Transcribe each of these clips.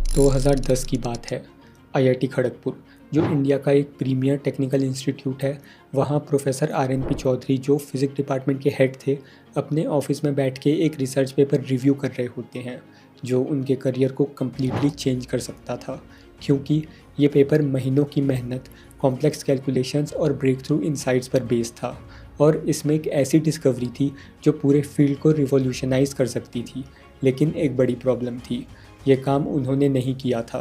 2010 की बात है। आईआईटी खड़गपुर, जो इंडिया का एक प्रीमियर टेक्निकल इंस्टीट्यूट है, वहाँ प्रोफेसर आरएनपी चौधरी, जो फिज़िक्स डिपार्टमेंट के हेड थे, अपने ऑफिस में बैठ के एक रिसर्च पेपर रिव्यू कर रहे होते हैं, जो उनके करियर को कम्प्लीटली चेंज कर सकता था। क्योंकि ये पेपर महीनों की मेहनत, कॉम्प्लेक्स कैलकुलेशंस और ब्रेक थ्रू इंसाइट्स पर बेस्ड था, और इसमें एक ऐसी डिस्कवरी थी जो पूरे फील्ड को रिवॉल्यूशनाइज कर सकती थी। लेकिन एक बड़ी प्रॉब्लम थी, ये काम उन्होंने नहीं किया था।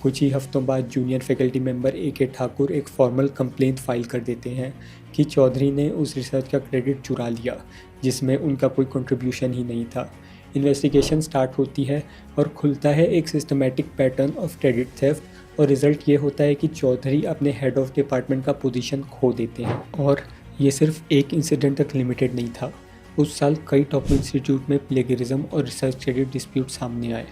कुछ ही हफ्तों बाद junior faculty member A K. Thakur एक फॉर्मल कंप्लेंट फाइल कर देते हैं कि चौधरी ने उस रिसर्च का क्रेडिट चुरा लिया, जिसमें उनका कोई कंट्रीब्यूशन ही नहीं था। इन्वेस्टिगेशन स्टार्ट होती है और खुलता है एक systematic pattern of credit theft, और रिज़ल्ट ये होता है कि चौधरी अपने हेड ऑफ डिपार्टमेंट का पोजीशन खो देते हैं। और ये सिर्फ एक इंसिडेंट तक लिमिटेड नहीं था। उस साल कई टॉप इंस्टीट्यूट में प्लेगरिज्म और रिसर्च क्रेडिट डिस्प्यूट सामने आए।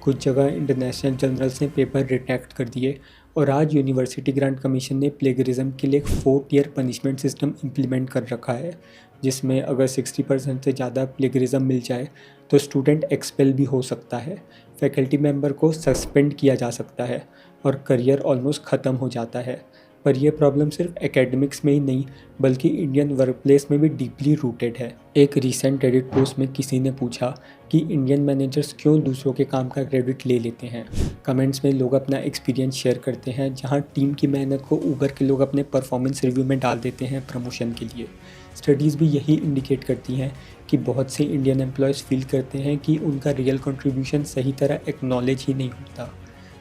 कुछ जगह इंटरनेशनल जर्नल्स ने पेपर रिट्रैक्ट कर दिए, और आज यूनिवर्सिटी ग्रांट कमीशन ने प्लेगरिज्म के लिए एक 4 टियर पनिशमेंट सिस्टम इम्प्लीमेंट कर रखा है, जिसमें अगर 60% से ज़्यादा प्लेगरिज्म मिल जाए तो स्टूडेंट एक्सपेल भी हो सकता है, फैकल्टी मेंबर को सस्पेंड किया जा सकता है, और करियर ऑलमोस्ट ख़त्म हो जाता है। पर यह प्रॉब्लम सिर्फ एकेडमिक्स में ही नहीं, बल्कि इंडियन वर्कप्लेस में भी डीपली रूटेड है। एक रीसेंट रेडिट पोस्ट में किसी ने पूछा कि इंडियन मैनेजर्स क्यों दूसरों के काम का क्रेडिट ले लेते हैं। कमेंट्स में लोग अपना एक्सपीरियंस शेयर करते हैं, जहां टीम की मेहनत को ऊबर के लोग अपने परफॉर्मेंस रिव्यू में डाल देते हैं प्रमोशन के लिए। स्टडीज़ भी यही इंडिकेट करती हैं कि बहुत से इंडियन एम्प्लॉयज़ फील करते हैं कि उनका रियल कंट्रीब्यूशन सही तरह एक्नॉलेज ही नहीं होता।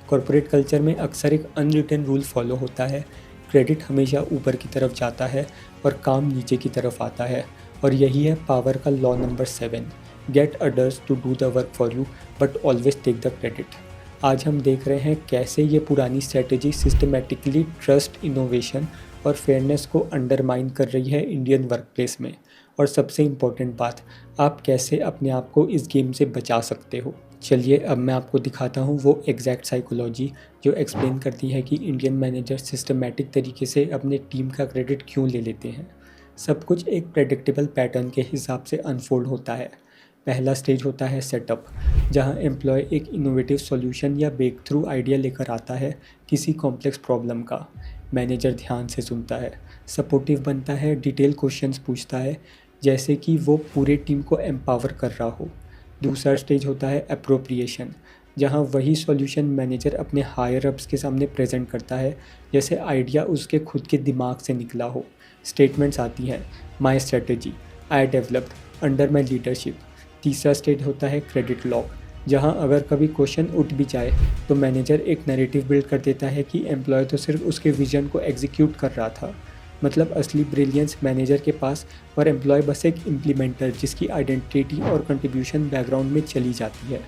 कॉर्पोरेट कल्चर में अक्सर एक अनरिटन रूल फॉलो होता है, क्रेडिट हमेशा ऊपर की तरफ जाता है और काम नीचे की तरफ आता है, और यही है पावर का law number 7, get others to do the work for you but always take the credit. आज हम देख रहे हैं कैसे ये पुरानी स्ट्रेटेजी सिस्टमेटिकली ट्रस्ट, इनोवेशन और फेयरनेस को अंडरमाइन कर रही है इंडियन वर्कप्लेस में। और सबसे इम्पोर्टेंट बात, आप कैसे अपने आप को इस गेम से बचा सकते हो। चलिए अब मैं आपको दिखाता हूँ वो एग्जैक्ट साइकोलॉजी जो एक्सप्लेन करती है कि इंडियन मैनेजर सिस्टमैटिक तरीके से अपने टीम का क्रेडिट क्यों ले लेते हैं। सब कुछ एक प्रेडिक्टेबल पैटर्न के हिसाब से अनफोल्ड होता है। पहला स्टेज होता है सेटअप, जहां एम्प्लॉय एक इनोवेटिव सॉल्यूशन या ब्रेक थ्रू आइडिया लेकर आता है किसी कॉम्प्लेक्स प्रॉब्लम का। मैनेजर ध्यान से सुनता है, सपोर्टिव बनता है, डिटेल क्वेश्चंस पूछता है, जैसे कि वो पूरे टीम को एम्पावर कर रहा हो। दूसरा स्टेज होता है एप्रोप्रिएशन, जहां वही सॉल्यूशन मैनेजर अपने हायर अप्स के सामने प्रेजेंट करता है, जैसे आइडिया उसके खुद के दिमाग से निकला हो। स्टेटमेंट्स आती हैं, माई strategy, I developed under my leadership. तीसरा स्टेज होता है क्रेडिट लॉक, जहां अगर कभी क्वेश्चन उठ भी जाए तो मैनेजर एक नैरेटिव बिल्ड कर देता है कि एम्प्लॉय तो सिर्फ उसके विजन को एग्जीक्यूट कर रहा था। मतलब असली ब्रिलियंस मैनेजर के पास, और एम्प्लॉय बस एक इम्प्लीमेंटर जिसकी आइडेंटिटी और कंट्रीब्यूशन बैकग्राउंड में चली जाती है,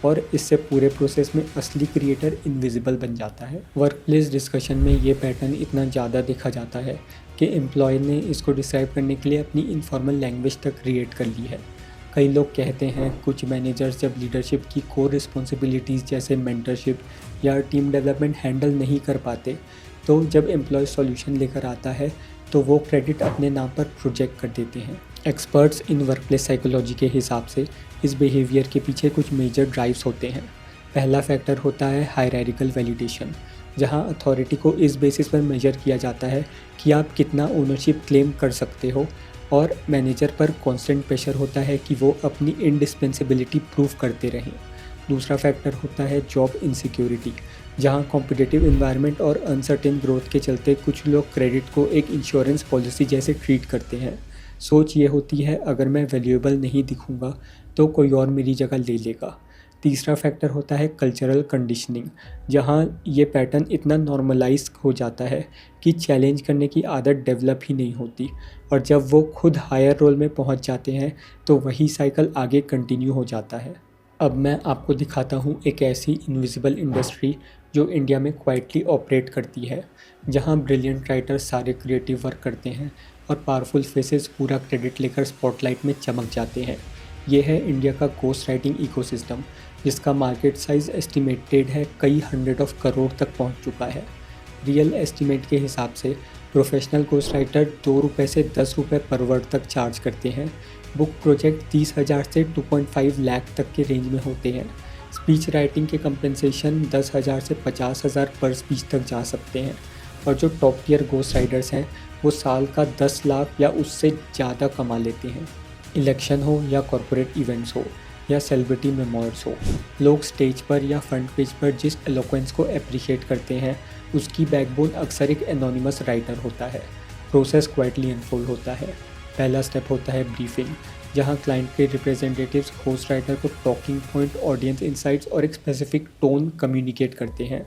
और इससे पूरे प्रोसेस में असली क्रिएटर इनविजिबल बन जाता है। वर्क प्लेस डिस्कशन में ये पैटर्न इतना ज़्यादा देखा जाता है कि एम्प्लॉय ने इसको डिस्क्राइब करने के लिए अपनी इनफॉर्मल लैंग्वेज तक क्रिएट कर ली है। कई लोग कहते हैं कुछ मैनेजर्स जब लीडरशिप की कोर रिस्पॉन्सिबिलिटीज़ जैसे मेंटरशिप या टीम डेवलपमेंट हैंडल नहीं कर पाते, तो जब एम्प्लॉय सॉल्यूशन लेकर आता है तो वो क्रेडिट अपने नाम पर प्रोजेक्ट कर देते हैं। एक्सपर्ट्स इन वर्कप्लेस साइकोलॉजी के हिसाब से इस बिहेवियर के पीछे कुछ मेजर ड्राइव्स होते हैं। पहला फैक्टर होता है हायरार्किकल वैलिडेशन, जहां अथॉरिटी को इस बेसिस पर मेजर किया जाता है कि आप कितना ओनरशिप क्लेम कर सकते हो, और मैनेजर पर कॉन्स्टेंट प्रेशर होता है कि वो अपनी इंडिस्पेंसिबिलिटी प्रूव करते रहें। दूसरा फैक्टर होता है जॉब इनसिक्योरिटी, जहां कॉम्पिटिटिव इन्वायरमेंट और अनसर्टेन ग्रोथ के चलते कुछ लोग क्रेडिट को एक इंश्योरेंस पॉलिसी जैसे ट्रीट करते हैं। सोच ये होती है अगर मैं वैल्यूएबल नहीं दिखूंगा तो कोई और मेरी जगह ले लेगा। तीसरा फैक्टर होता है कल्चरल कंडीशनिंग, जहां ये पैटर्न इतना नॉर्मलाइज हो जाता है कि चैलेंज करने की आदत डेवलप ही नहीं होती, और जब वो खुद हायर रोल में पहुंच जाते हैं तो वही साइकिल आगे कंटिन्यू हो जाता है। अब मैं आपको दिखाता हूँ एक ऐसी इनविजिबल इंडस्ट्री जो इंडिया में क्वाइटली ऑपरेट करती है, जहाँ ब्रिलियंट राइटर्स सारे क्रिएटिव वर्क करते हैं और पावरफुल फेसेस पूरा क्रेडिट लेकर स्पॉटलाइट में चमक जाते हैं। ये है इंडिया का गोस्ट राइटिंग इकोसिस्टम, जिसका मार्केट साइज़ एस्टिमेटेड है कई 100 करोड़ तक पहुँच चुका है। रियल एस्टिमेट के हिसाब से प्रोफेशनल गोस्ट राइटर ₹2 से ₹10 पर वर्ड तक चार्ज करते हैं। बुक प्रोजेक्ट 30,000 से 2.5 लाख तक के रेंज में होते हैं। स्पीच राइटिंग के कंपनसेशन 10,000 से 50,000 पर स्पीच तक जा सकते हैं और जो टॉप टियर घोस्ट राइटर्स हैं वो साल का 10 लाख या उससे ज़्यादा कमा लेते हैं। इलेक्शन हो या कॉरपोरेट इवेंट्स हो या सेलिब्रिटी मेमोर्स हो, लोग स्टेज पर या फ्रंट पेज पर जिस एलोक्वेंस को अप्रिशिएट करते हैं उसकी बैकबोन अक्सर एक एनोनिमस राइटर होता है। प्रोसेस क्वाइटली अनफोल्ड होता है। पहला स्टेप होता है ब्रीफिंग, जहां क्लाइंट के रिप्रेजेंटेटिव्स होस्ट राइटर को टॉकिंग पॉइंट, ऑडियंस इंसाइट्स और एक स्पेसिफिक टोन कम्युनिकेट करते हैं।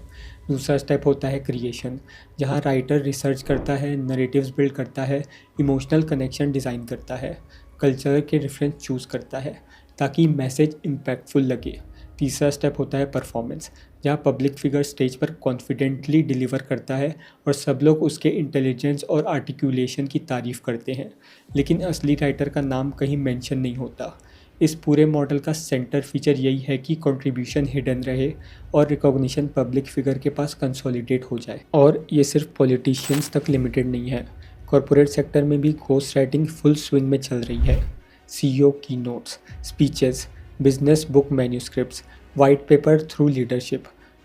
दूसरा स्टेप होता है क्रिएशन, जहां राइटर रिसर्च करता है, नरेटिव्स बिल्ड करता है, इमोशनल कनेक्शन डिज़ाइन करता है, कल्चर के रेफरेंस चूज़ करता है ताकि मैसेज इम्पैक्टफुल लगे। तीसरा स्टेप होता है परफॉर्मेंस, जहाँ पब्लिक फिगर स्टेज पर कॉन्फिडेंटली डिलीवर करता है और सब लोग उसके इंटेलिजेंस और आर्टिकुलेशन की तारीफ़ करते हैं, लेकिन असली राइटर का नाम कहीं मेंशन नहीं होता। इस पूरे मॉडल का सेंटर फीचर यही है कि कंट्रीब्यूशन हिडन रहे और रिकॉग्निशन पब्लिक फिगर के पास कंसोलिडेट हो जाए। और ये सिर्फ पॉलिटिशियंस तक लिमिटेड नहीं है, कॉरपोरेट सेक्टर में भी घोस्ट राइटिंग फुल स्विंग में चल रही है। CEO की notes, speeches, business book manuscripts, white paper through leadership,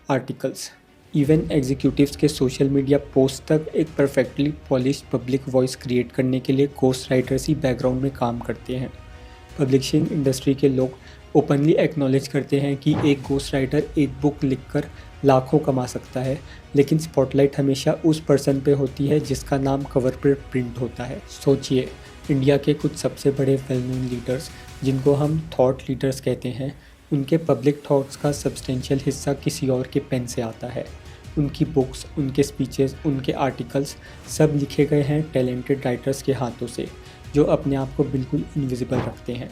articles, even executives के सोशल मीडिया पोस्ट तक एक perfectly polished public voice create करने के लिए घोस्ट राइटर्स ही बैकग्राउंड में काम करते हैं। पब्लिशिंग इंडस्ट्री के लोग ओपनली एक्नॉलेज करते हैं कि एक घोस्ट राइटर एक बुक लिखकर लाखों कमा सकता है, लेकिन स्पॉटलाइट हमेशा उस पर्सन पे होती है जिसका नाम कवर पर प्रिंट होता है। सोचिए, इंडिया के कुछ सबसे बड़े वेल नोन लीडर्स, जिनको हम थॉट लीडर्स कहते हैं, उनके पब्लिक थॉट्स का सब्सटेंशियल हिस्सा किसी और के पेन से आता है। उनकी बुक्स, उनके स्पीचेस, उनके आर्टिकल्स सब लिखे गए हैं टैलेंटेड राइटर्स के हाथों से, जो अपने आप को बिल्कुल इनविजिबल रखते हैं।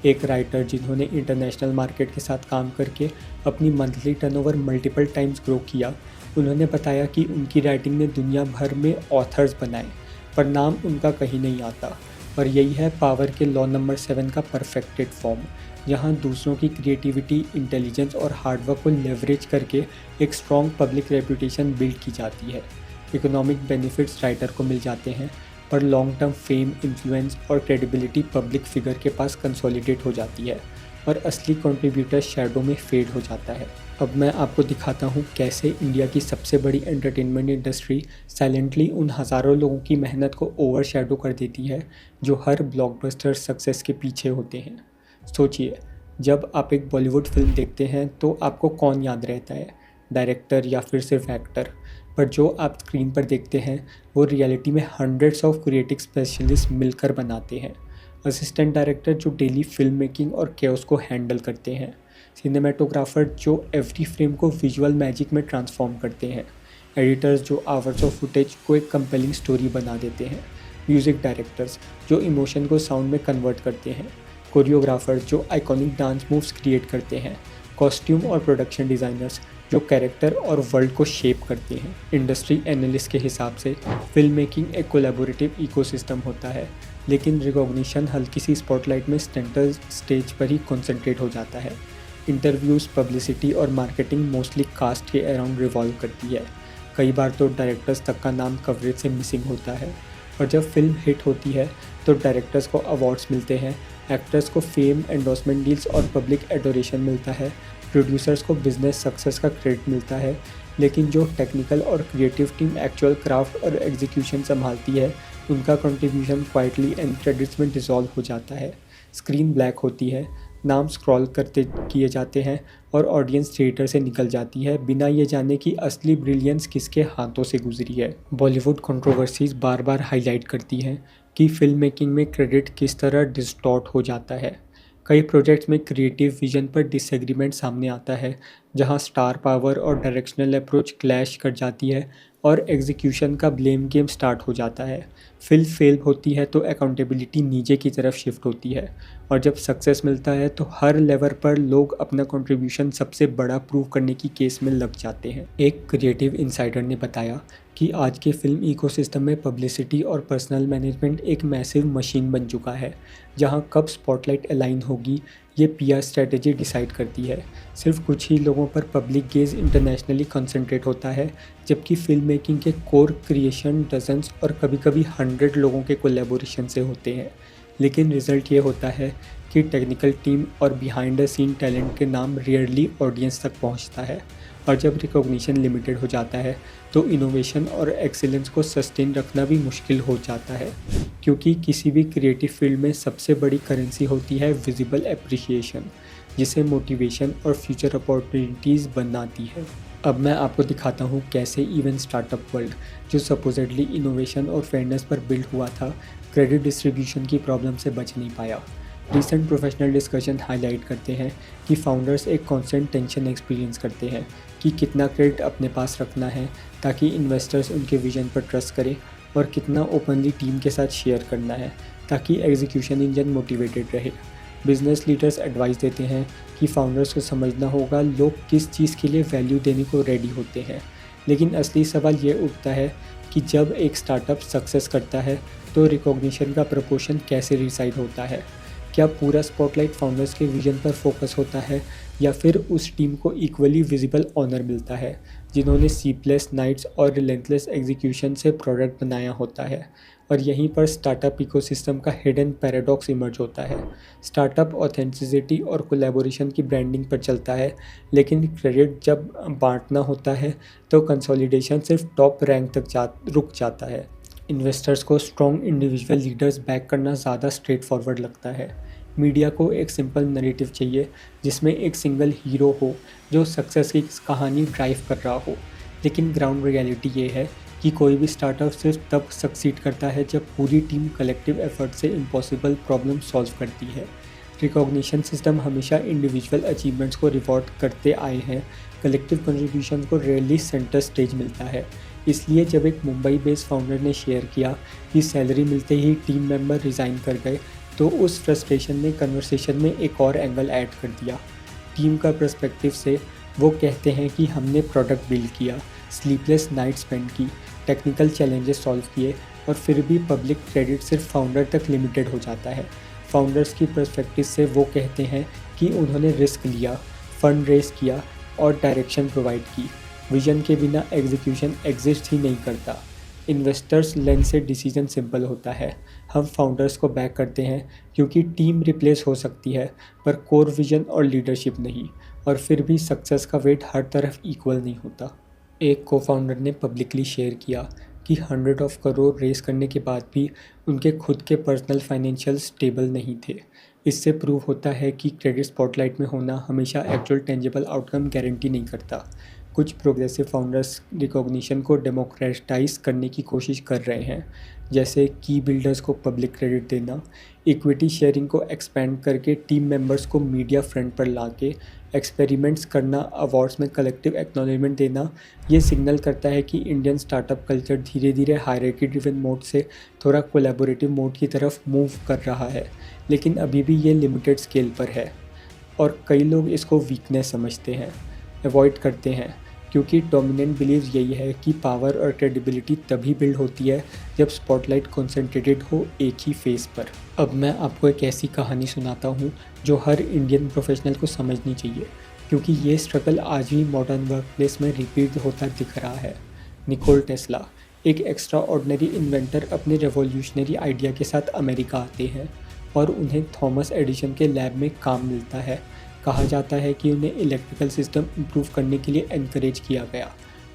एक राइटर जिन्होंने इंटरनेशनल मार्केट के साथ काम करके अपनी monthly turnover multiple times grow किया, उन्होंने बताया कि उनकी राइटिंग ने दुनिया भर में ऑथर्स बनाए, पर नाम उनका कहीं नहीं आता। और यही है पावर के लॉ नंबर 7 का परफेक्टेड फॉर्म, जहां दूसरों की क्रिएटिविटी, इंटेलिजेंस और हार्डवर्क को लेवरेज करके एक स्ट्रॉन्ग पब्लिक रेपुटेशन बिल्ड की जाती है। इकोनॉमिक बेनिफिट्स राइटर को मिल जाते हैं, पर लॉन्ग टर्म फेम, इन्फ्लुएंस और क्रेडिबिलिटी पब्लिक फिगर के पास कंसोलिडेट हो जाती है और असली कंट्रीब्यूटर शैडो में फेड हो जाता है। अब मैं आपको दिखाता हूँ कैसे इंडिया की सबसे बड़ी एंटरटेनमेंट इंडस्ट्री साइलेंटली उन हज़ारों लोगों की मेहनत को ओवर शैडो कर देती है जो हर ब्लॉकबस्टर सक्सेस के पीछे होते हैं। सोचिए, जब आप एक बॉलीवुड फिल्म देखते हैं तो आपको कौन याद रहता है, डायरेक्टर या फिर सिर्फ एक्टर? पर जो आप स्क्रीन पर देखते हैं वो रियलिटी में हंड्रेड्स ऑफ क्रिएटिव स्पेशलिस्ट मिलकर बनाते हैं। असिस्टेंट डायरेक्टर जो डेली फिल्म मेकिंग और केओस को हैंडल करते हैं, सिनेमेटोग्राफर जो एवरी फ्रेम को विजुअल मैजिक में ट्रांसफॉर्म करते हैं, एडिटर्स जो आवर्स ऑफ फुटेज को एक कंपेलिंग स्टोरी बना देते हैं, म्यूज़िक डायरेक्टर्स जो इमोशन को साउंड में कन्वर्ट करते हैं, कोरियोग्राफर जो आइकॉनिक डांस मूव्स क्रिएट करते हैं, कॉस्ट्यूम और प्रोडक्शन डिज़ाइनर्स जो कैरेक्टर और वर्ल्ड को शेप करते हैं। इंडस्ट्री एनालिस्ट के हिसाब से फिल्म मेकिंग एक कोलैबोरेटिव इकोसिस्टम होता है, लेकिन रिकॉग्निशन हल्की सी स्पॉटलाइट में सेंटर स्टेज पर ही कॉन्सेंट्रेट हो जाता है। इंटरव्यूज़, पब्लिसिटी और मार्केटिंग मोस्टली कास्ट के अराउंड रिवॉल्व करती है। कई बार तो डायरेक्टर्स तक का नाम कवरेज से मिसिंग होता है। और जब फिल्म हिट होती है तो डायरेक्टर्स को अवार्ड्स मिलते हैं, एक्टर्स को फेम, एंडोर्समेंट डील्स और पब्लिक एडोरेशन मिलता है, प्रोड्यूसर्स को बिजनेस सक्सेस का क्रेडिट मिलता है, लेकिन जो टेक्निकल और क्रिएटिव टीम एक्चुअल क्राफ्ट और एग्जीक्यूशन संभालती है, उनका कंट्रीब्यूशन क्वाइटली एंड क्रेडिट्स में डिसॉल्व हो जाता है। स्क्रीन ब्लैक होती है, नाम स्क्रॉल करते किए जाते हैं और ऑडियंस थिएटर से निकल जाती है बिना ये जाने कि असली ब्रिलियंस किसके हाथों से गुजरी है। बॉलीवुड कंट्रोवर्सीज बार बार हाईलाइट करती हैं कि फिल्म मेकिंग में क्रेडिट किस तरह डिस्टॉर्ट हो जाता है। कई प्रोजेक्ट्स में क्रिएटिव विजन पर डिसएग्रीमेंट सामने आता है, जहां स्टार पावर और डायरेक्शनल अप्रोच क्लैश कर जाती है और एग्जीक्यूशन का ब्लेम गेम स्टार्ट हो जाता है। फिल्म फेल होती है तो अकाउंटेबिलिटी नीचे की तरफ शिफ्ट होती है, और जब सक्सेस मिलता है तो हर लेवल पर लोग अपना कंट्रीब्यूशन सबसे बड़ा प्रूव करने की केस में लग जाते हैं। एक क्रिएटिव इनसाइडर ने बताया कि आज के फिल्म इकोसिस्टम में पब्लिसिटी और पर्सनल मैनेजमेंट एक मैसिव मशीन बन चुका है, जहां कब स्पॉटलाइट अलाइन होगी ये पीआर स्ट्रेटेजी डिसाइड करती है। सिर्फ कुछ ही लोगों पर पब्लिक गेज इंटरनेशनली कंसंट्रेट होता है, जबकि फिल्म मेकिंग के कोर क्रिएशन डजन्स और कभी कभी 100 लोगों के कोलैबोरेशन से होते हैं। लेकिन रिज़ल्ट ये होता है कि टेक्निकल टीम और बिहाइंड द सीन टैलेंट के नाम रेयरली ऑडियंस तक पहुंचता है, और जब रिकॉग्निशन लिमिटेड हो जाता है तो इनोवेशन और एक्सीलेंस को सस्टेन रखना भी मुश्किल हो जाता है, क्योंकि किसी भी क्रिएटिव फील्ड में सबसे बड़ी करेंसी होती है विजिबल एप्रिसिएशन, जिसे मोटिवेशन और फ्यूचर अपॉर्चुनिटीज़ बनाती है। अब मैं आपको दिखाता हूँ कैसे इवन स्टार्टअप वर्ल्ड, जो सपोजिटली इनोवेशन और फेयरनेस पर बिल्ड हुआ था, क्रेडिट डिस्ट्रीब्यूशन की प्रॉब्लम से बच नहीं पाया। रिसेंट प्रोफेशनल डिस्कशन हाईलाइट करते हैं कि फाउंडर्स एक कॉन्स्टेंट टेंशन एक्सपीरियंस करते हैं कि कितना क्रेडिट अपने पास रखना है ताकि इन्वेस्टर्स उनके विजन पर ट्रस्ट करें, और कितना ओपनली टीम के साथ शेयर करना है ताकि एग्जीक्यूशन इंजन मोटिवेटेड रहे। बिजनेस लीडर्स एडवाइस देते हैं कि फाउंडर्स को समझना होगा लोग किस चीज़ के लिए वैल्यू देने को रेडी होते हैं, लेकिन असली सवाल ये उठता है कि जब एक स्टार्टअप सक्सेस करता है तो रिकॉग्निशन का प्रपोर्शन कैसे डिसाइड होता है। क्या पूरा स्पॉटलाइट फाउंडर्स के विजन पर फोकस होता है, या फिर उस टीम को इक्वली विजिबल ऑनर मिलता है जिन्होंने स्लीपलेस नाइट्स और रिलेंटलेस एग्जीक्यूशन से प्रोडक्ट बनाया होता है। और यहीं पर स्टार्टअप इकोसिस्टम का हिडन पैराडॉक्स इमर्ज होता है। स्टार्टअप ऑथेंटिसिटी और कोलैबोरेशन की ब्रांडिंग पर चलता है, लेकिन क्रेडिट जब बांटना होता है तो कंसोलिडेशन सिर्फ टॉप रैंक तक रुक जाता है। इन्वेस्टर्स को स्ट्रॉन्ग इंडिविजुअल लीडर्स बैक करना ज़्यादा स्ट्रेट फॉरवर्ड लगता है। मीडिया को एक सिंपल नैरेटिव चाहिए जिसमें एक सिंगल हीरो हो जो सक्सेस की कहानी ड्राइव कर रहा हो, लेकिन ग्राउंड रियलिटी ये है कि कोई भी स्टार्टअप सिर्फ तब सक्सीड करता है जब पूरी टीम कलेक्टिव एफर्ट से इम्पॉसिबल प्रॉब्लम सॉल्व करती है। रिकॉग्निशन सिस्टम हमेशा इंडिविजुअल अचीवमेंट्स को रिवॉर्ड करते आए हैं, कलेक्टिव कंट्रीब्यूशन को रेयरली सेंटर स्टेज मिलता है। इसलिए जब एक मुंबई बेस्ड फाउंडर ने शेयर किया कि सैलरी मिलते ही टीम मेंबर रिज़ाइन कर गए, तो उस फ्रस्ट्रेशन ने कन्वर्सेशन में एक और एंगल ऐड कर दिया। टीम का पर्सपेक्टिव से वो कहते हैं कि हमने प्रोडक्ट बिल्ड किया, स्लीपलेस नाइट स्पेंड की, टेक्निकल चैलेंजेस सॉल्व किए, और फिर भी पब्लिक क्रेडिट सिर्फ फाउंडर तक लिमिटेड हो जाता है। फाउंडर्स की पर्सपेक्टिव से वो कहते हैं कि उन्होंने रिस्क लिया, फंड रेज किया और डायरेक्शन प्रोवाइड की। विजन के बिना एग्जीक्यूशन एग्जिस्ट ही नहीं करता। इन्वेस्टर्स लेंस से डिसीजन सिंपल होता है, हम फाउंडर्स को बैक करते हैं क्योंकि टीम रिप्लेस हो सकती है पर कोर विजन और लीडरशिप नहीं, और फिर भी सक्सेस का वेट हर तरफ इक्वल नहीं होता। एक को फाउंडर ने पब्लिकली शेयर किया कि 100 करोड़ रेस करने के बाद भी उनके खुद के पर्सनल फाइनेंशियल स्टेबल नहीं थे। इससे प्रूव होता है कि क्रेडिट स्पॉटलाइट में होना हमेशा एक्चुअल टेंजिबल आउटकम गारंटी नहीं करता। कुछ प्रोग्रेसिव फाउंडर्स रिकॉग्निशन को डेमोक्रेटाइज करने की कोशिश कर रहे हैं, जैसे की बिल्डर्स को पब्लिक क्रेडिट देना, इक्विटी शेयरिंग को एक्सपेंड करके टीम मेंबर्स को मीडिया फ्रंट पर लाके एक्सपेरिमेंट्स करना, अवार्ड्स में कलेक्टिव एक्नॉलेजमेंट देना। ये सिग्नल करता है कि इंडियन स्टार्टअप कल्चर धीरे धीरे हायरार्की ड्रिवन मोड से थोड़ा कोलैबोरेटिव मोड की तरफ मूव कर रहा है, लेकिन अभी भी ये लिमिटेड स्केल पर है और कई लोग इसको वीकनेस समझते हैं, अवॉइड करते हैं, क्योंकि डोमिनेंट बिलीव यही है कि पावर और क्रेडिबिलिटी तभी बिल्ड होती है जब स्पॉटलाइट कॉन्सेंट्रेटेड हो एक ही फेस पर। अब मैं आपको एक ऐसी कहानी सुनाता हूँ जो हर इंडियन प्रोफेशनल को समझनी चाहिए, क्योंकि ये स्ट्रगल आज भी मॉडर्न वर्कप्लेस में रिपीट होता दिख रहा है। निकोल टेस्ला, एक एक्स्ट्रा ऑर्डिनरी इन्वेंटर, अपने रेवोल्यूशनरी आइडिया के साथ अमेरिका आते हैं और उन्हें थॉमस एडिसन के लैब में काम मिलता है। कहा जाता है कि उन्हें इलेक्ट्रिकल सिस्टम इम्प्रूव करने के लिए एनकरेज किया गया।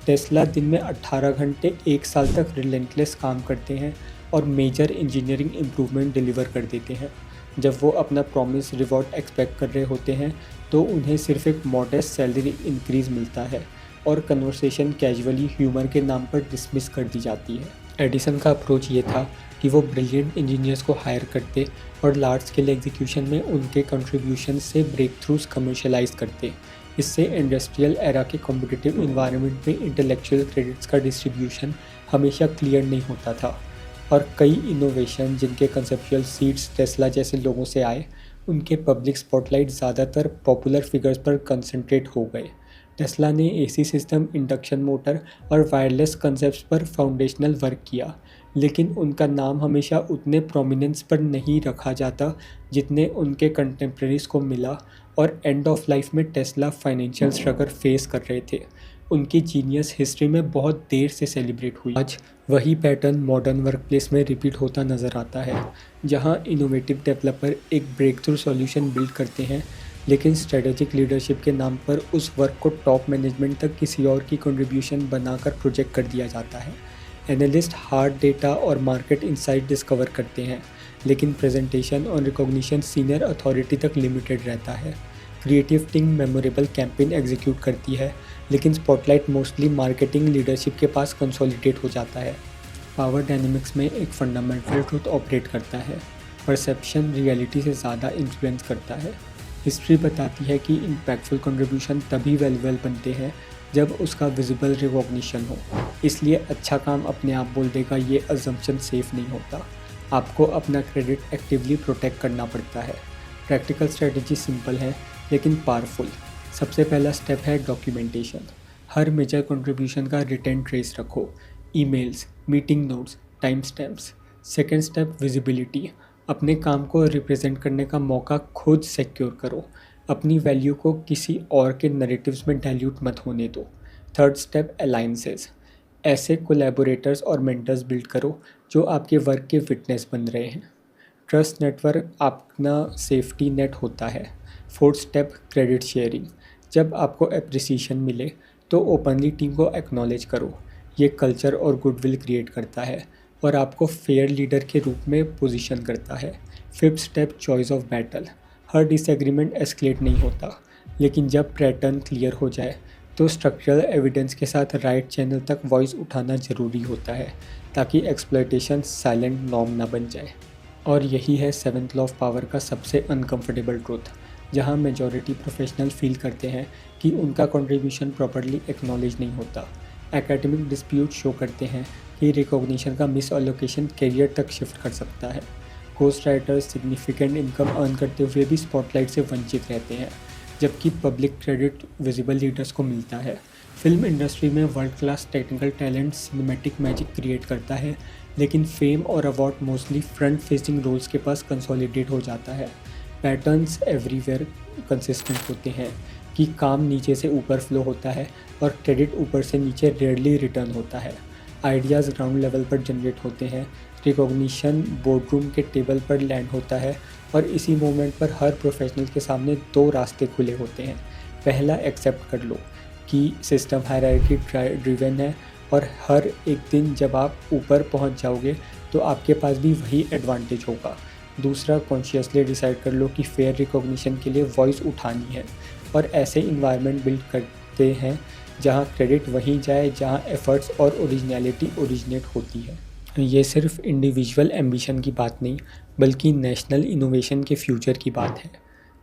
टेस्ला दिन में 18 घंटे 1 साल तक रिलेंटलेस काम करते हैं और मेजर इंजीनियरिंग इम्प्रूवमेंट डिलीवर कर देते हैं। जब वो अपना प्रॉमिस रिवॉर्ड एक्सपेक्ट कर रहे होते हैं तो उन्हें सिर्फ एक मॉडेस्ट सैलरी इंक्रीज़ मिलता है और कन्वर्सेशन कैजुअली ह्यूमर के नाम पर डिसमिस कर दी जाती है। एडिसन का अप्रोच ये था कि वो ब्रिलियंट इंजीनियर्स को हायर करते और लार्ज स्केल एग्जीक्यूशन में उनके कंट्रीब्यूशन से ब्रेक थ्रूज कमर्शलाइज करते। इससे इंडस्ट्रियल एरा के कॉम्पिटिटिव इन्वायरमेंट में इंटेलेक्चुअल क्रेडिट्स का डिस्ट्रीब्यूशन हमेशा क्लियर नहीं होता था, और कई इनोवेशन जिनके कंसेप्चुअल सीड्स टेस्ला जैसे लोगों से आए, उनके पब्लिक स्पॉटलाइट ज़्यादातर पॉपुलर फिगर्स पर कंसंट्रेट हो गए। टेस्ला ने एसी सिस्टम, इंडक्शन मोटर और वायरलेस कंसेप्ट्स पर फाउंडेशनल वर्क किया, लेकिन उनका नाम हमेशा उतने प्रोमिनेंस पर नहीं रखा जाता जितने उनके कंटेम्प्रेरीज को मिला, और एंड ऑफ लाइफ में टेस्ला फाइनेंशियल स्ट्रगल फेस कर रहे थे। उनकी जीनियस हिस्ट्री में बहुत देर से सेलिब्रेट हुई। आज वही पैटर्न मॉडर्न वर्कप्लेस में रिपीट होता नज़र आता है, जहां इनोवेटिव डेवलपर एक ब्रेक थ्रू सॉल्यूशन बिल्ड करते हैं, लेकिन स्ट्रेटेजिक लीडरशिप के नाम पर उस वर्क को टॉप मैनेजमेंट तक किसी और की कंट्रीब्यूशन बनाकर प्रोजेक्ट कर दिया जाता है। एनालिस्ट हार्ड डेटा और मार्केट इंसाइट डिस्कवर करते हैं, लेकिन प्रेजेंटेशन और रिकॉग्निशन सीनियर अथॉरिटी तक लिमिटेड रहता है। Creative team memorable campaign execute करती है, लेकिन स्पॉटलाइट मोस्टली मार्केटिंग लीडरशिप के पास कंसोलिडेट हो जाता है। पावर डायनेमिक्स में एक फंडामेंटल ट्रूथ ऑपरेट करता है, परसेप्शन रियलिटी से ज़्यादा इन्फ्लुएंस करता है। हिस्ट्री बताती है कि इम्पैक्टफुल कंट्रीब्यूशन तभी वैल्यूएबल बनते हैं जब उसका विजिबल रिकॉग्निशन हो। इसलिए अच्छा काम अपने आप बोल देगा ये अजम्पशन सेफ नहीं होता। आपको अपना क्रेडिट एक्टिवली प्रोटेक्ट करना पड़ता है। प्रैक्टिकल स्ट्रेटजी सिंपल है लेकिन पावरफुल। सबसे पहला स्टेप है डॉक्यूमेंटेशन। हर मेजर कंट्रीब्यूशन का रिटर्न ट्रेस रखो, emails, meeting notes, time stamps. Second step visibility. अपने काम को रिप्रेजेंट करने का मौका खुद सिक्योर करो। अपनी वैल्यू को किसी और के नैरेटिव्स में डाइल्यूट मत होने दो। Third step alliances. ऐसे कोलैबोरेटर्स और मेंटर्स बिल्ड करो जो आपके वर्क के विटनेस बन रहे हैं। ट्रस्ट नेटवर्क अपना सेफ्टी नेट होता है। Fourth step credit sharing. जब आपको एप्रिसिएशन मिले तो ओपनली टीम को एक्नॉलेज करो। ये कल्चर और गुडविल क्रिएट करता है और आपको फेयर लीडर के रूप में पोजीशन करता है। Fifth step choice of battle. Her disagreement escalate नहीं होता, लेकिन जब पैटर्न क्लियर हो जाए तो स्ट्रक्चरल एविडेंस के साथ राइट चैनल तक वॉइस उठाना ज़रूरी होता है, ताकि एक्सप्लॉयटेशन साइलेंट नॉर्म ना बन जाए। और यही है सेवंथ लॉ ऑफ पावर का सबसे अनकंफर्टेबल ट्रूथ, जहां मेजॉरिटी प्रोफेशनल फील करते हैं कि उनका कंट्रीब्यूशन प्रॉपर्ली एक्नॉलेज नहीं होता। एकेडमिक डिस्प्यूट शो करते हैं कि रिकॉग्निशन का मिस एलोकेशन करियर तक शिफ्ट कर सकता है। Ghost writers significant income earn करते हुए भी स्पॉटलाइट से वंचित रहते हैं, जबकि पब्लिक क्रेडिट विजिबल लीडर्स को मिलता है। फिल्म इंडस्ट्री में world class technical talent cinematic magic create करता है, लेकिन फेम और award mostly front facing roles के पास कंसोलिडेट हो जाता है। पैटर्न्स एवरीवेयर कंसिस्टेंट होते हैं कि काम नीचे से ऊपर फ्लो होता है और क्रेडिट ऊपर से नीचे रेयरली रिटर्न होता है। आइडियाज़ ग्राउंड लेवल पर जनरेट होते हैं, रिकॉग्निशन बोर्डरूम के टेबल पर लैंड होता है और इसी मोमेंट पर हर प्रोफेशनल के सामने दो रास्ते खुले होते हैं। पहला, एक्सेप्ट कर लो कि सिस्टम हायरार्की ड्रिवन है और हर एक दिन जब आप ऊपर पहुंच जाओगे तो आपके पास भी वही एडवांटेज होगा। दूसरा, कॉन्शियसली डिसाइड कर लो कि फेयर रिकॉग्निशन के लिए वॉइस उठानी है और ऐसे इन्वायरमेंट बिल्ड करते हैं जहां क्रेडिट वहीं जाए जहां एफर्ट्स और ओरिजिनलिटी ओरिजिनेट होती है। ये सिर्फ इंडिविजुअल एम्बिशन की बात नहीं, बल्कि नेशनल इनोवेशन के फ्यूचर की बात है,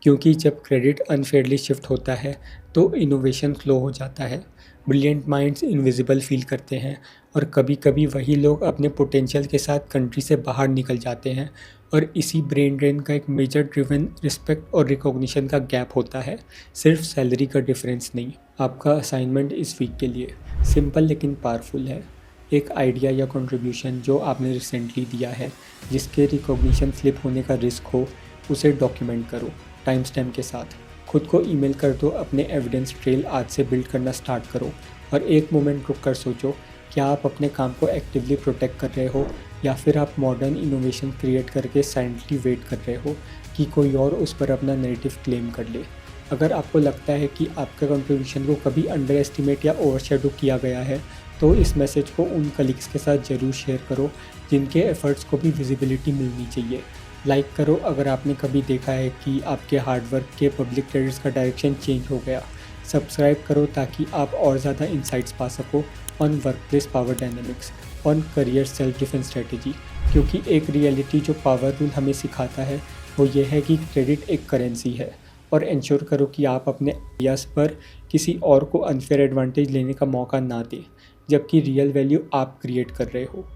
क्योंकि जब क्रेडिट अनफेयरली शिफ्ट होता है तो इनोवेशन स्लो हो जाता है। ब्रिलियंट माइंड्स इनविजिबल फील करते हैं और कभी कभी वही लोग अपने पोटेंशियल के साथ कंट्री से बाहर निकल जाते हैं और इसी ब्रेन ड्रेन का एक मेजर ड्रिवन रिस्पेक्ट और रिकॉग्निशन का गैप होता है, सिर्फ सैलरी का डिफरेंस नहीं। आपका असाइनमेंट इस वीक के लिए सिंपल लेकिन पावरफुल है। एक आइडिया या कंट्रीब्यूशन जो आपने रिसेंटली दिया है जिसके रिकॉग्निशन फ्लिप होने का रिस्क हो, उसे डॉक्यूमेंट करो टाइम स्टैम्प के साथ। खुद को ईमेल कर दो, अपने एविडेंस ट्रेल आज से बिल्ड करना स्टार्ट करो और एक मोमेंट रुक कर सोचो, क्या आप अपने काम को एक्टिवली प्रोटेक्ट कर रहे हो या फिर आप मॉडर्न इनोवेशन क्रिएट करके साइलेंटली वेट कर रहे हो कि कोई और उस पर अपना नैरेटिव क्लेम कर ले। अगर आपको लगता है कि आपके कंट्रीब्यूशन को कभी अंडर एस्टिमेट या ओवरशैडो किया गया है तो इस मैसेज को उन कलीग्स के साथ ज़रूर शेयर करो जिनके एफर्ट्स को भी विजिबिलिटी मिलनी चाहिए। लाइक करो अगर आपने कभी देखा है कि आपके हार्डवर्क के पब्लिक क्रेडिट्स का डायरेक्शन चेंज हो गया। सब्सक्राइब करो ताकि आप और ज़्यादा इंसाइट्स पा सको on workplace power dynamics, on career self defence strategy, क्योंकि एक रियलिटी जो पावर रूल हमें सिखाता है वो ये है कि क्रेडिट एक करेंसी है और इंश्योर करो कि आप अपने आइडियाज़ पर किसी और को अनफेयर एडवांटेज लेने का मौका ना दें, जबकि रियल वैल्यू आप क्रिएट कर रहे हो।